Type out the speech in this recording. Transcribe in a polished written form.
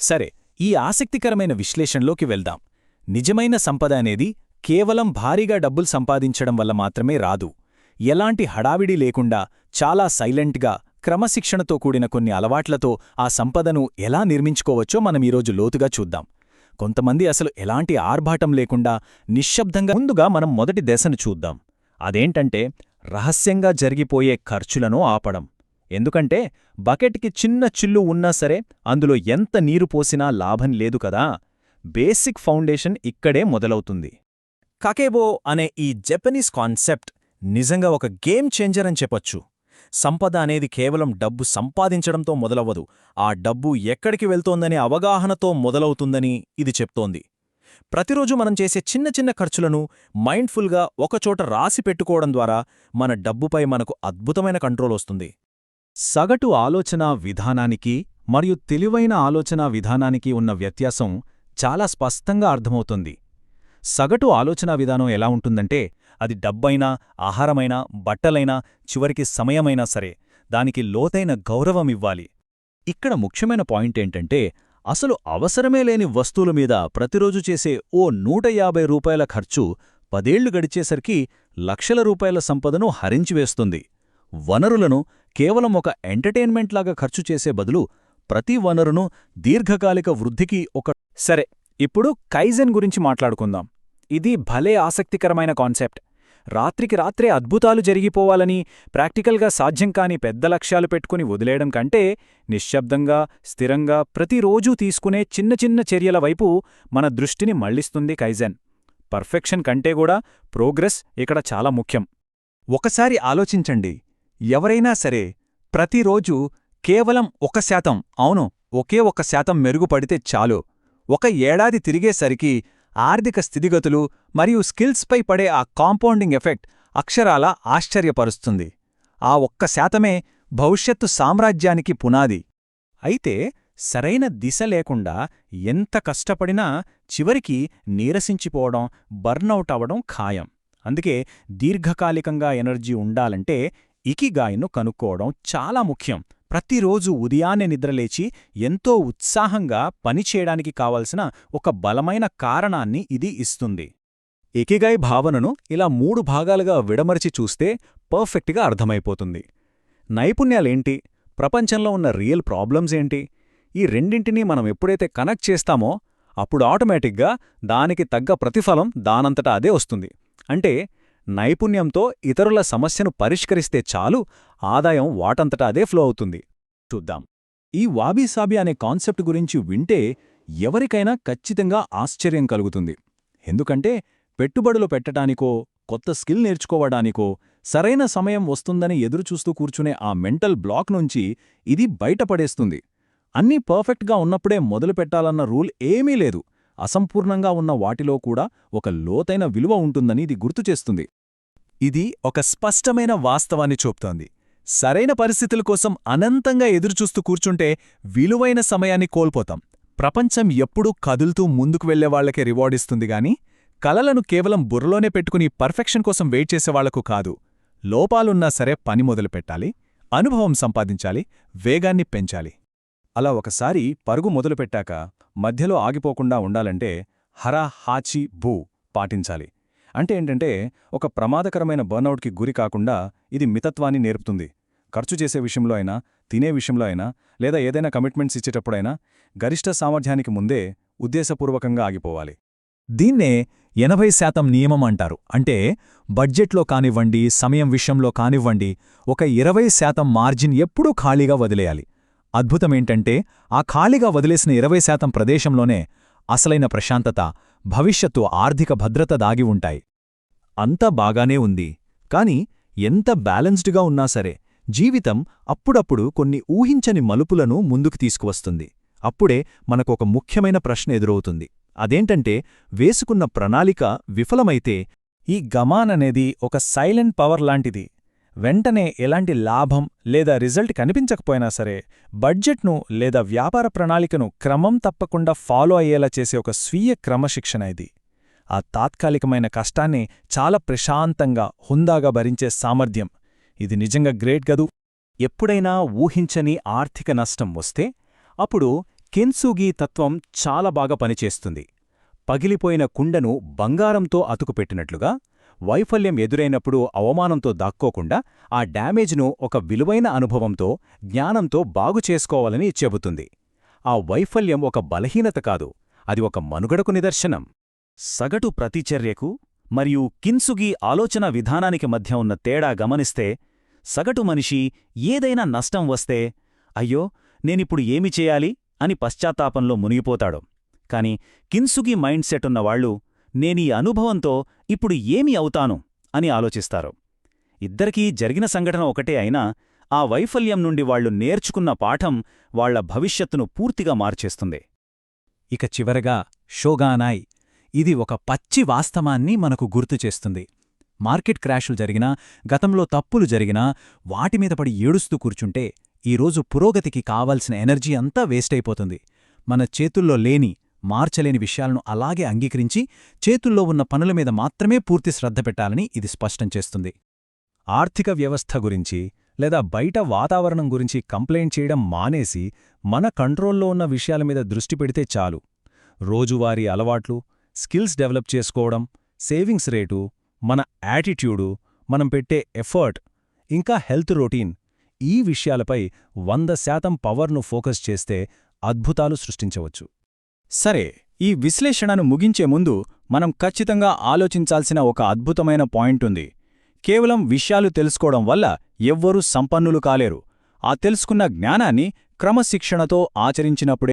సరే, ఈ ఆసక్తికరమైన విశ్లేషణలోకి వెళ్దాం. నిజమైన సంపద అనేది కేవలం భారీగా డబ్బులు సంపాదించడం వల్ల మాత్రమే రాదు. ఎలాంటి హడావిడి లేకుండా చాలా సైలెంట్గా క్రమశిక్షణతో కూడిన కొన్ని అలవాట్లతో ఆ సంపదను ఎలా నిర్మించుకోవచ్చో మనమీరోజు లోతుగా చూద్దాం. కొంతమంది అసలు ఎలాంటి ఆర్భాటం లేకుండా నిశ్శబ్దంగా. ముందుగా మనం మొదటి దశను చూద్దాం. అదేంటంటే రహస్యంగా జరిగిపోయే ఖర్చులను ఆపడం. ఎందుకంటే బకెట్కి చిన్న చిల్లు ఉన్నా సరే అందులో ఎంత నీరు పోసినా లాభం లేదు కదా. బేసిక్ ఫౌండేషన్ ఇక్కడే మొదలవుతుంది. కకేబో అనే ఈ జపనీస్ కాన్సెప్ట్ నిజంగా ఒక గేమ్ చేంజర్ అని చెప్పొచ్చు. సంపద అనేది కేవలం డబ్బు సంపాదించడంతో మొదలవ్వదు, ఆ డబ్బు ఎక్కడికి వెళ్తోందనే అవగాహనతో మొదలవుతుందని ఇది చెప్తోంది. ప్రతిరోజు మనం చేసే చిన్న చిన్న ఖర్చులను మైండ్ఫుల్గా ఒకచోట రాసి పెట్టుకోవడం ద్వారా మన డబ్బుపై మనకు అద్భుతమైన కంట్రోల్ వస్తుంది. సగటు ఆలోచనా విధానానికి మరియు తెలివైన ఆలోచనా విధానానికి ఉన్న వ్యత్యాసం చాలా స్పష్టంగా అర్థమవుతుంది. సగటు ఆలోచనా విధానం ఎలా ఉంటుందంటే అది డబ్బైనా, ఆహారమైనా, బట్టలైనా, చివరికి సమయమైనా సరే దానికి లోతైన గౌరవమివ్వాలి. ఇక్కడ ముఖ్యమైన పాయింటేంటంటే అసలు అవసరమే లేని వస్తువుల మీద ప్రతిరోజు చేసే ఓ ₹150 ఖర్చు 10 ఏళ్లు గడిచేసరికి లక్షల రూపాయల సంపదను హరించివేస్తుంది. వనరులను కేవలం ఒక ఎంటర్టైన్మెంట్లాగా ఖర్చు చేసే బదులు ప్రతి వనరును దీర్ఘకాలిక వృద్ధికి సరే, ఇప్పుడు కైజెన్ గురించి మాట్లాడుకుందాం. ఇది భలే ఆసక్తికరమైన కాన్సెప్ట్. రాత్రికి రాత్రే అద్భుతాలు జరిగిపోవాలని ప్రాక్టికల్గా సాధ్యం కాని పెద్ద లక్ష్యాలు పెట్టుకుని వదిలేయడం కంటే నిశ్శబ్దంగా, స్థిరంగా ప్రతిరోజూ తీసుకునే చిన్న చిన్న చర్యల వైపు మన దృష్టిని మళ్లిస్తుంది కైజెన్. పర్ఫెక్షన్ కంటే కూడా ప్రోగ్రెస్ ఇక్కడ చాలా ముఖ్యం. ఒకసారి ఆలోచించండి, ఎవరైనా సరే ప్రతిరోజూ కేవలం 1%, అవును, ఒకే 1% మెరుగుపడితే చాలు. ఒక ఏడాది తిరిగేసరికి ఆర్థిక స్థితిగతులు మరియు స్కిల్స్పై పడే ఆ కాంపౌండింగ్ ఎఫెక్ట్ అక్షరాల ఆశ్చర్యపరుస్తుంది. ఆ 1%మే భవిష్యత్తు సామ్రాజ్యానికి పునాది. అయితే సరైన దిశ లేకుండా ఎంత కష్టపడినా చివరికి నీరసించిపోవడం, బర్నౌట్ అవడం ఖాయం. అందుకే దీర్ఘకాలికంగా ఎనర్జీ ఉండాలంటే ఇకిగాయిను కనుక్కోవడం చాలా ముఖ్యం. ప్రతిరోజు ఉదయాన్నే నిద్రలేచి ఎంతో ఉత్సాహంగా పనిచేయడానికి కావలసిన ఒక బలమైన కారణాన్ని ఇది ఇస్తుంది. ఇకిగాయ్ భావనను ఇలా 3 భాగాలుగా విడమరిచి చూస్తే పర్ఫెక్ట్గా అర్థమైపోతుంది. నైపుణ్యాలేంటి, ప్రపంచంలో ఉన్న రియల్ ప్రాబ్లమ్స్ ఏంటి, ఈ రెండింటినీ మనం ఎప్పుడైతే కనెక్ట్ చేస్తామో అప్పుడు ఆటోమేటిక్గా దానికి తగ్గ ప్రతిఫలం దానంతటా అదే వస్తుంది. అంటే నైపుణ్యంతో ఇతరుల సమస్యను పరిష్కరిస్తే చాలు, ఆదాయం వాటంతటా అదే ఫ్లో అవుతుంది. చూద్దాం. ఈ వాబీసాబీ అనే కాన్సెప్ట్ గురించి వింటే ఎవరికైనా ఖచ్చితంగా ఆశ్చర్యం కలుగుతుంది. ఎందుకంటే పెట్టుబడులు పెట్టడానికో, కొత్త స్కిల్ నేర్చుకోవడానికో సరైన సమయం వస్తుందని ఎదురుచూస్తూ కూర్చునే ఆ మెంటల్ బ్లాక్ నుంచి ఇది బయటపడేస్తుంది. అన్నీ పర్ఫెక్ట్గా ఉన్నప్పుడే మొదలుపెట్టాలన్న రూల్ ఏమీ లేదు. అసంపూర్ణంగా ఉన్న వాటిలో కూడా ఒక లోతైన విలువ ఉంటుందని ఇది గుర్తుచేస్తుంది. ఇది ఒక స్పష్టమైన వాస్తవాన్ని చూపుతోంది. సరైన పరిస్థితుల కోసం అనంతంగా ఎదురుచూస్తూ కూర్చుంటే విలువైన సమయాన్ని కోల్పోతాం. ప్రపంచం ఎప్పుడూ కదులుతూ ముందుకు వెళ్లేవాళ్లకే రివార్డిస్తుంది గాని కలలను కేవలం బుర్రలోనే పెట్టుకుని పర్ఫెక్షన్ కోసం వెయిట్ చేసేవాళ్లకు కాదు. లోపాలున్నా సరే పని మొదలుపెట్టాలి, అనుభవం సంపాదించాలి, వేగాన్ని పెంచాలి. అలా ఒకసారి పరుగు మొదలుపెట్టాక మధ్యలో ఆగిపోకుండా ఉండాలంటే హరా హాచి భూ పాటించాలి. అంటే ఏంటంటే ఒక ప్రమాదకరమైన బర్నౌట్కి గురి కాకుండా ఇది మితత్వాన్ని నేర్పుతుంది. ఖర్చు చేసే విషయంలో అయినా, తినే విషయంలో అయినా, లేదా ఏదైనా కమిట్మెంట్స్ ఇచ్చేటప్పుడైనా గరిష్ట సామర్థ్యానికి ముందే ఉద్దేశపూర్వకంగా ఆగిపోవాలి. దీన్నే 80% నియమం అంటారు. అంటే బడ్జెట్లో కానివ్వండి, సమయం విషయంలో కానివ్వండి, ఒక 20% మార్జిన్ ఎప్పుడూ ఖాళీగా వదిలేయాలి. అద్భుతమేంటంటే ఆ ఖాళీగా వదిలేసిన 20% ప్రదేశంలోనే అసలైన ప్రశాంతత, భవిష్యత్తు ఆర్థిక భద్రత దాగి ఉంటాయి. అంతా బాగానే ఉంది, కాని ఎంత బ్యాలెన్స్డ్గా ఉన్నా సరే జీవితం అప్పుడప్పుడు కొన్ని ఊహించని మలుపులను ముందుకు తీసుకువస్తుంది. అప్పుడే మనకొక ముఖ్యమైన ప్రశ్న ఎదురవుతుంది. అదేంటంటే వేసుకున్న ప్రణాళిక విఫలమైతే ఈ గమాన్ అనేది ఒక సైలెంట్ పవర్ లాంటిది. వెంటనే ఎలాంటి లాభం లేదా రిజల్ట్ కనిపించకపోయినా సరే బడ్జెట్ను లేదా వ్యాపార ప్రణాళికను క్రమం తప్పకుండా ఫాలో అయ్యేలా చేసే ఒక స్వీయ క్రమశిక్షణ ఇది. ఆ తాత్కాలికమైన కష్టాన్ని చాలా ప్రశాంతంగా, హుందాగా భరించే సామర్థ్యం, ఇది నిజంగా గ్రేట్ గదూ. ఎప్పుడైనా ఊహించని ఆర్థిక నష్టం వస్తే అప్పుడు కిన్సుగి తత్వం చాలా బాగా పనిచేస్తుంది. పగిలిపోయిన కుండను బంగారంతో అతుకుపెట్టినట్లుగా వైఫల్యం ఎదురైనప్పుడు అవమానంతో దాక్కోకుండా ఆ డ్యామేజ్ను ఒక విలువైన అనుభవంతో, జ్ఞానంతో బాగుచేసుకోవాలని చెబుతుంది. ఆ వైఫల్యం ఒక బలహీనత కాదు, అది ఒక మనుగడకు నిదర్శనం. సగటు ప్రతిచర్యకు మరియు కిన్సుగి ఆలోచన విధానానికి మధ్య ఉన్న తేడా గమనిస్తే, సగటు మనిషి ఏదైనా నష్టం వస్తే అయ్యో నేనిప్పుడు ఏమి చేయాలి అని పశ్చాత్తాపంలో మునిగిపోతాడు. కాని కిన్సుగి మైండ్ సెట్ ఉన్నవాళ్లు నేనీ అనుభవంతో ఇప్పుడు ఏమి అవుతాను అని ఆలోచిస్తారు. ఇద్దరికీ జరిగిన సంఘటన ఒకటే అయినా ఆ వైఫల్యం నుండి వాళ్లు నేర్చుకున్న పాఠం వాళ్ల భవిష్యత్తును పూర్తిగా మార్చేస్తుంది. ఇక చివరగా షోగానాయ్, ఇది ఒక పచ్చి వాస్తవాన్ని మనకు గుర్తుచేస్తుంది. మార్కెట్ క్రాషులు జరిగినా, గతంలో తప్పులు జరిగినా వాటిమీద పడి ఏడుస్తూ కూర్చుంటే ఈరోజు పురోగతికి కావాల్సిన ఎనర్జీ అంతా వేస్టైపోతుంది. మన చేతుల్లో లేని, మార్చలేని విషయాలను అలాగే అంగీకరించి చేతుల్లో ఉన్న పనుల మీద మాత్రమే పూర్తి శ్రద్ధ పెట్టాలని ఇది స్పష్టం చేస్తుంది. ఆర్థిక వ్యవస్థ గురించి లేదా బయట వాతావరణం గురించి కంప్లైంట్ చేయడం మానేసి మన కంట్రోల్లో ఉన్న విషయాల మీద దృష్టి పెడితే చాలు. రోజువారీ అలవాట్లు, స్కిల్స్ డెవలప్ చేసుకోవడం, సేవింగ్స్ రేటు, మన యాటిట్యూడు, మనం పెట్టే ఎఫర్ట్, ఇంకా హెల్త్ రొటీన్, ఈ విషయాలపై 100% పవర్ను ఫోకస్ చేస్తే అద్భుతాలు సృష్టించవచ్చు. సరే, ఈ విశ్లేషణను ముగించే ముందు మనం ఖచ్చితంగా ఆలోచించాల్సిన ఒక అద్భుతమైన పాయింట్ ఉంది. కేవలం విషయాలు తెలుసుకోవడం వల్ల ఎవ్వరూ సంపన్నులు కాలేరు. ఆ తెలుసుకున్న జ్ఞానాన్ని క్రమశిక్షణతో ఆచరించినప్పుడే